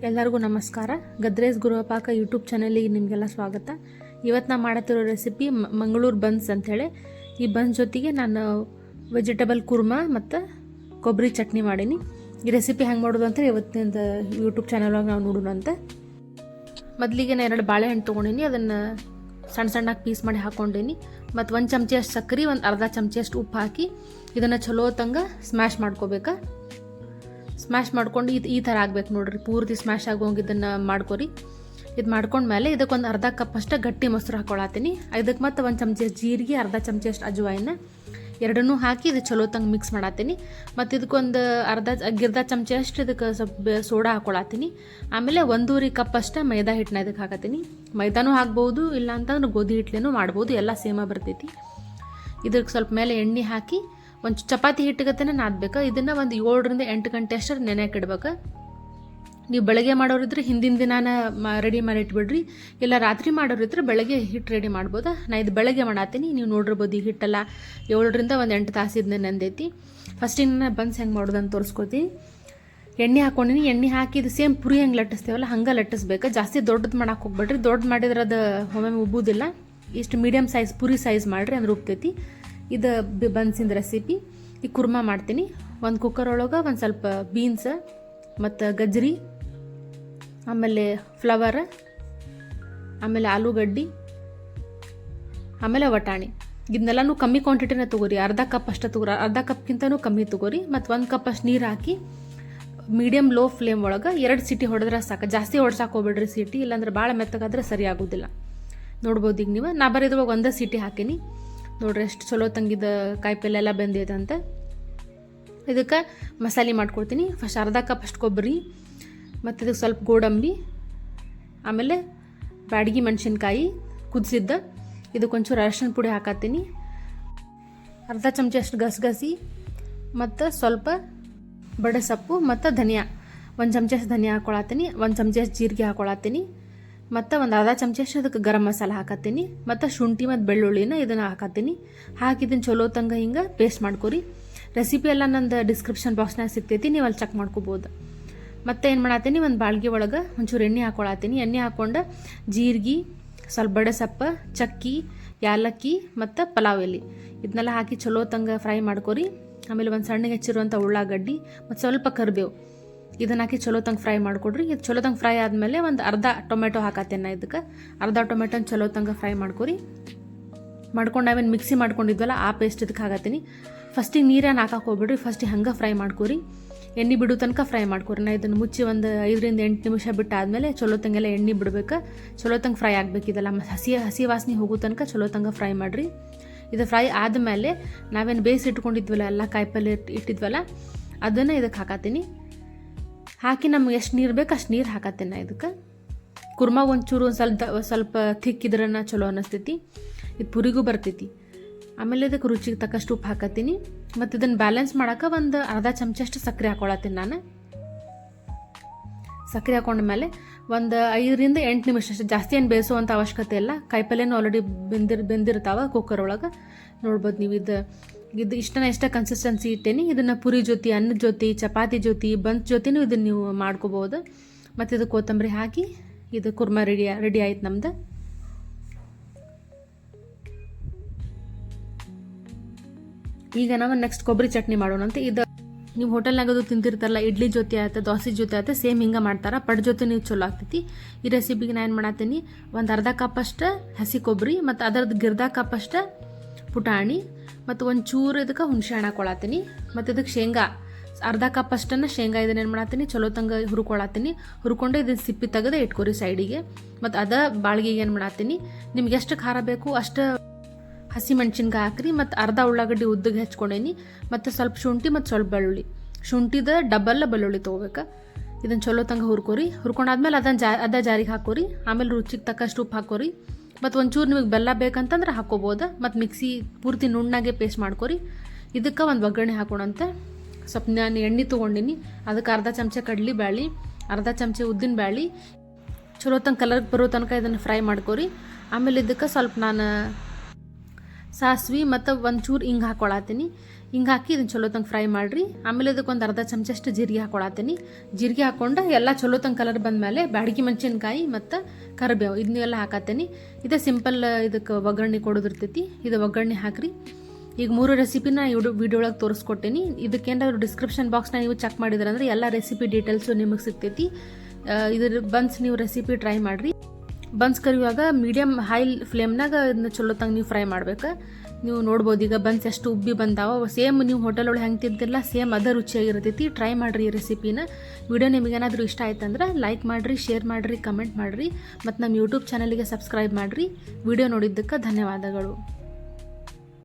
ಎಲ್ಲರಿಗೂ ನಮಸ್ಕಾರ. ಗದ್ರೇಸ್ ಗೃಹಪಾಕ ಯೂಟ್ಯೂಬ್ ಚಾನಲಿಗೆ ನಿಮಗೆಲ್ಲ ಸ್ವಾಗತ. ಇವತ್ತು ನಾನು ಮಾಡತ್ತಿರೋ ರೆಸಿಪಿ ಮಂಗಳೂರು ಬನ್ಸ್ ಅಂಥೇಳಿ. ಈ ಬನ್ಸ್ ಜೊತೆಗೆ ನಾನು ವೆಜಿಟೇಬಲ್ ಕುರ್ಮಾ ಮತ್ತು ಕೊಬ್ಬರಿ ಚಟ್ನಿ ಮಾಡೀನಿ. ಈ ರೆಸಿಪಿ ಹೆಂಗೆ ಮಾಡೋದು ಅಂತ ಇವತ್ತಿನ ಯೂಟ್ಯೂಬ್ ಚಾನಲ್ ಒಳಗೆ ನಾವು ನೋಡೋಣ ಅಂತ. ಮೊದಲಿಗೆ ನಾನು 2 ಬಾಳೆಹಣ್ಣು ತೊಗೊಂಡಿನಿ. ಅದನ್ನು ಸಣ್ಣ ಸಣ್ಣಗೆ ಪೀಸ್ ಮಾಡಿ ಹಾಕ್ಕೊಂಡೀನಿ. ಮತ್ತು 1 ಚಮಚಿ ಅಷ್ಟು ಸಕ್ಕರೆ, ಒಂದು ಅರ್ಧ ಚಮಚಿ ಅಷ್ಟು ಉಪ್ಪು ಹಾಕಿ ಇದನ್ನು ಚಲೋ ತಂಗ ಸ್ಮ್ಯಾಶ್ ಮಾಡ್ಕೋಬೇಕು. ಸ್ಮ್ಯಾಶ್ ಮಾಡ್ಕೊಂಡು ಈ ಥರ ಆಗ್ಬೇಕು ನೋಡ್ರಿ, ಪೂರ್ತಿ ಸ್ಮ್ಯಾಶ್ ಆಗೋಂಗೆ ಇದನ್ನು ಮಾಡ್ಕೊರಿ. ಇದು ಮಾಡ್ಕೊಂಡ್ಮೇಲೆ ಇದಕ್ಕೊಂದು ಅರ್ಧ ಕಪ್ ಅಷ್ಟು ಗಟ್ಟಿ ಮೊಸರು ಹಾಕೊಳತ್ತೀನಿ. ಇದಕ್ಕೆ ಮತ್ತು 1 ಚಮಚಿ ಜೀರಿಗೆ, ಅರ್ಧ ಚಮಚಿ ಅಷ್ಟು ಅಜ್ವಾಯಿನ ಎರಡನ್ನೂ ಹಾಕಿ ಇದು ಚಲೋ ತಂಗ ಮಿಕ್ಸ್ ಮಾಡತ್ತೀನಿ. ಮತ್ತು ಇದಕ್ಕೊಂದು ಅರ್ಧ ಚಮಚಿ ಅಷ್ಟು ಇದಕ್ಕೆ ಸ್ವಲ್ಪ ಸೋಡಾ ಹಾಕೊಳತ್ತೀನಿ. ಆಮೇಲೆ 1.5 ಕಪ್ ಅಷ್ಟು ಮೈದಾ ಹಿಟ್ಟನ್ನ ಇದಕ್ಕೆ ಹಾಕತ್ತೀನಿ. ಮೈದಾನೂ ಹಾಕ್ಬೋದು, ಇಲ್ಲ ಅಂತಂದ್ರೆ ಗೋಧಿ ಹಿಟ್ಲೇನೂ ಮಾಡ್ಬೋದು, ಎಲ್ಲ ಸೇಮ ಬರ್ತೈತಿ. ಇದಕ್ಕೆ ಸ್ವಲ್ಪ ಮೇಲೆ ಎಣ್ಣೆ ಹಾಕಿ ಒಂದು ಚಪಾತಿ ಹಿಟ್ಟಿಗತ್ತೇ ನಾದಬೇಕು. ಇದನ್ನು ಒಂದು 7 ರಿಂದ 8 ಗಂಟೆ ಅಷ್ಟು ನೆನೆಯಕ್ಕೆ ಇಡ್ಬೇಕು. ನೀವು ಬೆಳಗ್ಗೆ ಮಾಡೋರಿದ್ರೆ ಹಿಂದಿನ ದಿನಾನ ರೆಡಿ ಮಾಡಿ ಇಟ್ಬಿಡ್ರಿ, ಇಲ್ಲ ರಾತ್ರಿ ಮಾಡೋರಿದ್ರೆ ಬೆಳಗ್ಗೆ ಹಿಟ್ಟು ರೆಡಿ ಮಾಡ್ಬೋದು. ನಾನು ಇದು ಬೆಳಗ್ಗೆ ಮಾಡತ್ತೀನಿ. ನೀವು ನೋಡಿರ್ಬೋದು ಈ ಹಿಟ್ಟೆಲ್ಲ 7 ರಿಂದ 8 ತಾಸು ಇದನ್ನ ನೆಂದೈತಿ. ಫಸ್ಟಿನ ಬನ್ಸ್ ಹೆಂಗೆ ಮಾಡೋದು ಅಂತ ತೋರಿಸ್ಕೊತೀನಿ. ಎಣ್ಣೆ ಹಾಕ್ಕೊಂಡಿನಿ. ಎಣ್ಣೆ ಹಾಕಿ ಇದು ಸೇಮ್ ಪುರಿ ಹೆಂಗೆ ಲಟ್ಟಿಸ್ತೇವಲ್ಲ ಹಂಗೆ ಲಟ್ಟಿಸ್ಬೇಕು. ಜಾಸ್ತಿ ದೊಡ್ಡದು ಮಾಡಕ್ಕೆ ಹೋಗ್ಬೇಡ್ರಿ. ದೊಡ್ಡ ಮಾಡಿದ್ರೆ ಅದು ಒಮ್ಮೆ ಉಬ್ಬುದಿಲ್ಲ. ಇಷ್ಟು ಮೀಡಿಯಮ್ ಸೈಜ್ ಪುರಿ ಸೈಜ್ ಮಾಡಿರಿ, ಅಂದ್ರೆ ಉಬ್ತೈತಿ. ಇದು ಬನ್ಸಿಂದ ರೆಸಿಪಿ. ಈ ಕುರ್ಮಾ ಮಾಡ್ತೀನಿ. ಒಂದು ಕುಕ್ಕರ್ ಒಳಗೆ ಒಂದು ಸ್ವಲ್ಪ ಬೀನ್ಸ್ ಮತ್ತು ಗಜ್ರಿ, ಆಮೇಲೆ ಫ್ಲವರ್, ಆಮೇಲೆ ಆಲೂಗಡ್ಡಿ, ಆಮೇಲೆ ವಟಾಣಿ, ಇದನ್ನೆಲ್ಲನೂ ಕಮ್ಮಿ ಕ್ವಾಂಟಿಟಿನ ತೊಗೋರಿ. ಅರ್ಧ ಕಪ್ ಅಷ್ಟು ತೊಗೋರಿ, ಅರ್ಧ ಕಪ್ಗಿಂತನೂ ಕಮ್ಮಿ ತೊಗೋರಿ. ಮತ್ತು 1 ಕಪ್ ಅಷ್ಟು ನೀರು ಹಾಕಿ ಮೀಡಿಯಮ್ ಲೋ ಫ್ಲೇಮ್ ಒಳಗೆ 2 ಸೀಟಿ ಹೊಡೆದ್ರೆ ಸಾಕು. ಜಾಸ್ತಿ ಹೊಡ್ಸಕ್ಕೆ ಹೋಗ್ಬೇಡ್ರಿ ಸೀಟಿ, ಇಲ್ಲಾಂದ್ರೆ ಭಾಳ ಮೆತ್ತಗಾದ್ರೆ ಸರಿ ಆಗೋದಿಲ್ಲ. ನೋಡ್ಬೋದು ಈಗ ನೀವು. ನಾ ಬರೀದ್ರೊಳಗೆ 1 ಸೀಟಿ ಹಾಕೀನಿ. ನೋಡ್ರಿ ಎಷ್ಟು ಚಲೋ ತಂಗಿದ ಕಾಯಿಪಲ್ಲೆ ಎಲ್ಲ ಬೆಂದೈತೆ ಅಂತ. ಇದಕ್ಕೆ ಮಸಾಲೆ ಮಾಡ್ಕೊಡ್ತೀನಿ. ಫಸ್ಟ್ ಅರ್ಧ ಕಪ್ ಅಷ್ಟು ಕೊಬ್ಬರಿ, ಮತ್ತು ಇದಕ್ಕೆ ಸ್ವಲ್ಪ ಗೋಡಂಬಿ, ಆಮೇಲೆ ಬ್ಯಾಡಗಿ ಮೆಣಸಿನ್ಕಾಯಿ ಕುದಿಸಿದ್ದ, ಇದಕ್ಕೊಂಚೂರು ಅರಶಿನ ಪುಡಿ ಹಾಕತ್ತೀನಿ. ಅರ್ಧ ಚಮಚಿ ಅಷ್ಟು ಗಸಗಸಿ, ಮತ್ತು ಸ್ವಲ್ಪ ಬಡೆ ಸೊಪ್ಪು, ಮತ್ತು ಧನಿಯಾ 1 ಚಮಚಿ ಅಷ್ಟು ಧನಿಯಾ ಹಾಕೊಳತ್ತೀನಿ. 1 ಚಮಚಿ ಅಷ್ಟು ಜೀರಿಗೆ ಹಾಕೊಳತ್ತೀನಿ. ಮತ್ತು ಒಂದು ಅರ್ಧ ಚಮಚಿ ಅಷ್ಟು ಅದಕ್ಕೆ ಗರಂ ಮಸಾಲ ಹಾಕತ್ತೀನಿ. ಮತ್ತು ಶುಂಠಿ ಮತ್ತು ಬೆಳ್ಳುಳ್ಳಿನ ಇದನ್ನು ಹಾಕತ್ತೀನಿ. ಹಾಕಿ ಇದನ್ನು ಚಲೋ ತಂಗ ಹಿಂಗೆ ಪೇಸ್ಟ್ ಮಾಡ್ಕೊರಿ. ರೆಸಿಪಿ ಎಲ್ಲ ನಂದು ಡಿಸ್ಕ್ರಿಪ್ಷನ್ ಬಾಕ್ಸ್ನಾಗ ಸಿಗ್ತೈತಿ, ನೀವು ಅಲ್ಲಿ ಚೆಕ್ ಮಾಡ್ಕೋಬೋದು. ಮತ್ತು ಏನು ಮಾಡತ್ತೀನಿ, ಒಂದು ಬಾಳ್ಗೆ ಒಳಗೆ ಒಂಚೂರು ಎಣ್ಣೆ ಹಾಕೊಳತ್ತೀನಿ. ಎಣ್ಣೆ ಹಾಕ್ಕೊಂಡು ಜೀರಿಗೆ, ಸ್ವಲ್ಪ ಬಡೆ ಸೊಪ್ಪು, ಚಕ್ಕಿ, ಯಾಲಕ್ಕಿ ಮತ್ತು ಪಲಾವ್ ಎಲೆ ಇದನ್ನೆಲ್ಲ ಹಾಕಿ ಚಲೋ ತಂಗ ಫ್ರೈ ಮಾಡ್ಕೊರಿ. ಆಮೇಲೆ ಒಂದು ಸಣ್ಣಗೆ ಹೆಚ್ಚಿರುವಂಥ ಉಳ್ಳಾಗಡ್ಡಿ ಮತ್ತು ಸ್ವಲ್ಪ ಕರಿಬೇವು ಇದನ್ನ ಹಾಕಿ ಚಲೋ ತಂಗ ಫ್ರೈ ಮಾಡಿಕೊಡ್ರಿ. ಇದು ಚಲೋ ತಂಗ ಫ್ರೈ ಆದಮೇಲೆ ಒಂದು ಅರ್ಧ ಟೊಮೆಟೊ ಹಾಕತ್ತೇನೆ. ಇದಕ್ಕೆ ಅರ್ಧ ಟೊಮೆಟೊನ ಚಲೋ ತಂಗ ಫ್ರೈ ಮಾಡ್ಕೊರಿ. ಮಾಡ್ಕೊಂಡು ನಾವೇನು ಮಿಕ್ಸಿ ಮಾಡ್ಕೊಂಡಿದ್ವಲ್ಲ ಆ ಪೇಸ್ಟ್ ಇದಕ್ಕೆ ಹಾಕತ್ತೀನಿ. ಫಸ್ಟಿಗೆ ನೀರೇನು ಹಾಕಕ್ಕೆ ಹೋಗ್ಬಿಡ್ರಿ, ಫಸ್ಟಿಗೆ ಹಂಗೆ ಫ್ರೈ ಮಾಡ್ಕೊರಿ. ಎಣ್ಣೆ ಬಿಡೋ ತನಕ ಫ್ರೈ ಮಾಡ್ಕೊರಿ. ನಾ ಇದನ್ನು ಮುಚ್ಚಿ ಒಂದು 5 ರಿಂದ 8 ನಿಮಿಷ ಬಿಟ್ಟಾದಮೇಲೆ ಚಲೋ ತಂಗೆಲ್ಲ ಎಣ್ಣೆ ಬಿಡ್ಬೇಕು. ಚಲೋ ತಂಗ ಫ್ರೈ ಆಗಬೇಕು. ಇದೆಲ್ಲ ಹಸಿ ವಾಸನೆ ಹೋಗೋ ತನಕ ಚಲೋ ತಂಗ ಫ್ರೈ ಮಾಡಿರಿ. ಇದು ಫ್ರೈ ಆದಮೇಲೆ ನಾವೇನು ಬೇಯಿಸಿ ಇಟ್ಕೊಂಡಿದ್ವಲ್ಲ ಎಲ್ಲ ಕಾಯಿಪಲ್ಲೆ ಇಟ್ಟಿದ್ವಲ್ಲ ಅದನ್ನು ಇದಕ್ಕೆ ಹಾಕತ್ತೀನಿ. ಹಾಕಿ ನಮ್ಗೆ ಎಷ್ಟು ನೀರು ಬೇಕು ಅಷ್ಟು ನೀರು ಹಾಕತ್ತೇನೆ. ಇದಕ್ಕೆ ಕುರ್ಮಾ ಒಂಚೂರು ಸ್ವಲ್ಪ ಥಿಕ್ ಇದ್ರನ್ನ ಚಲೋ ಅನ್ನಿಸ್ತೈತಿ. ಇದು ಪುರಿಗೂ ಬರ್ತೈತಿ. ಆಮೇಲೆ ಇದಕ್ಕೆ ರುಚಿಗೆ ತಕ್ಕಷ್ಟು ಉಪ್ಪು ಹಾಕತ್ತೀನಿ. ಮತ್ತು ಇದನ್ನು ಬ್ಯಾಲೆನ್ಸ್ ಮಾಡೋಕೆ ಒಂದು ಅರ್ಧ ಚಮಚಿ ಅಷ್ಟು ಸಕ್ಕರೆ ಹಾಕೊಳತ್ತೀನಿ ನಾನು. ಸಕ್ಕರೆ ಹಾಕೊಂಡ್ಮೇಲೆ ಒಂದು 5 ರಿಂದ 8 ನಿಮಿಷ ಅಷ್ಟು, ಜಾಸ್ತಿ ಏನು ಬೇಯಿಸುವಂಥ ಅವಶ್ಯಕತೆ ಇಲ್ಲ. ಕಾಯಿಪಲ್ಲೆನೂ ಆಲ್ರೆಡಿ ಬೆಂದಿರ್ತಾವೆ ಕುಕ್ಕರ್ ಒಳಗೆ. ನೋಡ್ಬೋದು ನೀವು. ಇದು ಇಷ್ಟ ಕನ್ಸಿಸ್ಟೆನ್ಸಿ ಇಟ್ಟೇನಿ. ಇದನ್ನು ಪುರಿ ಜೊತೆ, ಅನ್ನದ ಜೊತೆ, ಚಪಾತಿ ಜೊತೆ, ಬನ್ಸ್ ಜೊತೆನೂ ಇದನ್ನು ನೀವು ಮಾಡ್ಕೋಬೋದು. ಮತ್ತು ಇದು ಕೊತ್ತಂಬರಿ ಹಾಕಿ ಇದು ಕುರ್ಮಾ ರೆಡಿ ಆಯ್ತು ನಮ್ದು. ಈಗ ನಾವು ನೆಕ್ಸ್ಟ್ ಕೊಬ್ಬರಿ ಚಟ್ನಿ ಮಾಡೋಣ ಅಂತ. ಇದು ನೀವು ಹೋಟೆಲ್ನಾಗದು ತಿಂತಿರ್ತಾರಲ್ಲ, ಇಡ್ಲಿ ಜೊತೆ ಆಯ್ತು, ದೋಸೆ ಜೊತೆ ಆಯ್ತು, ಸೇಮ್ ಹಿಂಗೆ ಮಾಡ್ತಾರೆ. ಪಡ್ ಜೊತೆ ನೀವು ಚಲೋ ಆಗ್ತೈತಿ. ಈ ರೆಸಿಪಿಗೆ ನಾನು ಏನು ಮಾಡತ್ತೀನಿ, ಒಂದು ಅರ್ಧ ಕಪ್ ಅಷ್ಟು ಹಸಿ ಕೊಬ್ಬರಿ, ಮತ್ತು ಅದರದ್ದು ಅರ್ಧ ಕಪ್ ಅಷ್ಟು ಪುಟಾಣಿ, ಮತ್ತು ಒಂಚೂರು ಇದಕ್ಕೆ ಹುಣಸೆ ಹಣ್ಣು ಹಾಕೊಳತ್ತೀನಿ. ಮತ್ತು ಇದಕ್ಕೆ ಶೇಂಗಾ ಅರ್ಧ ಕಪ್ ಅಷ್ಟನ್ನು ಶೇಂಗಾ ಇದನ್ನೇನು ಮಾಡತ್ತೀನಿ ಚಲೋ ತಂಗ ಹುರ್ಕೊಳತ್ತೀನಿ. ಹುರ್ಕೊಂಡು ಇದನ್ನು ಸಿಪ್ಪಿ ತೆಗೆದು ಇಟ್ಕೊರಿ ಸೈಡಿಗೆ. ಮತ್ತು ಬಾಳ್ಗಿಗೆ ಏನು ಮಾಡತ್ತೀನಿ, ನಿಮ್ಗೆ ಎಷ್ಟು ಖಾರ ಬೇಕು ಅಷ್ಟು ಹಸಿ ಮೆಣಸಿನ್ಕಾಯಿ ಹಾಕ್ರಿ. ಮತ್ತು ಅರ್ಧ ಉಳ್ಳಾಗಡ್ಡಿ ಉದ್ದಗೆ ಹೆಚ್ಕೊಂಡೇನಿ. ಮತ್ತು ಸ್ವಲ್ಪ ಶುಂಠಿ ಮತ್ತು ಸ್ವಲ್ಪ ಬೆಳ್ಳುಳ್ಳಿ, ಶುಂಠಿದ ಡಬಲ್ ಬೆಳ್ಳುಳ್ಳಿ ತೊಗೋಬೇಕು. ಇದನ್ನು ಚಲೋ ತಂಗ ಹುರ್ಕೊರಿ. ಹುರ್ಕೊಂಡಾದ್ಮೇಲೆ ಅದನ್ನು ಜಾರಿಗೆ ಹಾಕೋರಿ. ಆಮೇಲೆ ರುಚಿಗೆ ತಕ್ಕಷ್ಟು ಉಪ್ಪು ಹಾಕೋರಿ. ಮತ್ತು ಒಂಚೂರು ನಿಮಗೆ ಬೆಲ್ಲ ಬೇಕಂತಂದ್ರೆ ಹಾಕೋಬೋದು. ಮತ್ತು ಮಿಕ್ಸಿ ಪೂರ್ತಿ ನುಣ್ಣಾಗೆ ಪೇಸ್ಟ್ ಮಾಡ್ಕೊರಿ. ಇದಕ್ಕೆ ಒಂದು ಒಗ್ಗರಣೆ ಹಾಕೋಣಂತೆ. ಸ್ವಲ್ಪ ನಾನು ಎಣ್ಣೆ ತೊಗೊಂಡಿನಿ. ಅದಕ್ಕೆ ಅರ್ಧ ಚಮಚ ಕಡ್ಲಿ ಬ್ಯಾಳಿ, ಅರ್ಧ ಚಮಚ ಉದ್ದಿನ ಬ್ಯಾಳಿ ಚಲೋ ತಂಗ ಕಲರ್ ಬರೋ ತನಕ ಇದನ್ನು ಫ್ರೈ ಮಾಡ್ಕೊರಿ. ಆಮೇಲೆ ಇದಕ್ಕೆ ಸ್ವಲ್ಪ ನಾನು ಸಾಸಿವೆ ಮತ್ತು ಒಂಚೂರು ಹಿಂಗೆ ಹಾಕೊಳತ್ತೀನಿ. ಹಿಂಗೆ ಹಾಕಿ ಇದನ್ನು ಚಲೋ ತಂಗೆ ಫ್ರೈ ಮಾಡಿರಿ. ಆಮೇಲೆ ಇದಕ್ಕೆ ಒಂದು ಅರ್ಧ ಚಮಚಷ್ಟು ಜೀರಿಗೆ ಹಾಕೊಳತ್ತೀನಿ. ಜೀರಿಗೆ ಹಾಕ್ಕೊಂಡು ಎಲ್ಲ ಚಲೋ ತಂಗೆ ಕಲರ್ ಬಂದಮೇಲೆ ಬ್ಯಾಡಗಿ ಮೆಣಸಿನ್ಕಾಯಿ ಮತ್ತು ಕರಿಬೇವು ಇದನ್ನೆಲ್ಲ ಹಾಕತ್ತೀನಿ. ಇದು ಸಿಂಪಲ್ ಇದಕ್ಕೆ ಒಗ್ಗರಣೆ ಕೊಡೋದಿರ್ತೈತಿ. ಇದು ಒಗ್ಗರಣೆ ಹಾಕಿರಿ. ಈಗ 3 ರೆಸಿಪಿನ ವಿಡಿಯೋ ಒಳಗೆ ತೋರಿಸ್ಕೊಟ್ಟೇನಿ. ಇದಕ್ಕೇನಾದ್ರು ಡಿಸ್ಕ್ರಿಪ್ಷನ್ ಬಾಕ್ಸ್ನ ನೀವು ಚೆಕ್ ಮಾಡಿದ್ರಂದ್ರೆ ಎಲ್ಲ ರೆಸಿಪಿ ಡೀಟೇಲ್ಸು ನಿಮಗೆ ಸಿಗ್ತೈತಿ. ಇದ್ರ ಬನ್ಸ್ ನೀವು ರೆಸಿಪಿ ಟ್ರೈ ಮಾಡಿರಿ. ಬನ್ಸ್ ಕರಿಯುವಾಗ ಮೀಡಿಯಮ್ ಹೈ ಫ್ಲೇಮ್ನಾಗ ಇದನ್ನ ಚಲೋ ತಂಗೆ ನೀವು ಫ್ರೈ ಮಾಡ್ಬೇಕು. ನೀವು ನೋಡ್ಬೋದು ಈಗ ಬನ್ಸ್ ಎಷ್ಟು ಉಬ್ಬಿ ಬಂದಾವ. ಸೇಮ್ ನೀವು ಹೋಟೆಲ್ ಒಳಗೆ ಹೆಂಗೆ ತಿಂತಿರಲ್ಲ ಸೇಮ್ ಅದೇ ರುಚಿಯಾಗಿರ್ತೈತಿ. ಟ್ರೈ ಮಾಡಿರಿ ಈ ರೆಸಿಪಿನ. ವಿಡಿಯೋ ನಿಮಗೇನಾದರೂ ಇಷ್ಟ ಆಯ್ತಂದ್ರೆ ಲೈಕ್ ಮಾಡಿರಿ, ಶೇರ್ ಮಾಡಿರಿ, ಕಮೆಂಟ್ ಮಾಡಿರಿ ಮತ್ತು ನಮ್ಮ ಯೂಟ್ಯೂಬ್ ಚಾನಲಿಗೆ ಸಬ್ಸ್ಕ್ರೈಬ್ ಮಾಡಿರಿ. ವಿಡಿಯೋ ನೋಡಿದ್ದಕ್ಕೆ ಧನ್ಯವಾದಗಳು.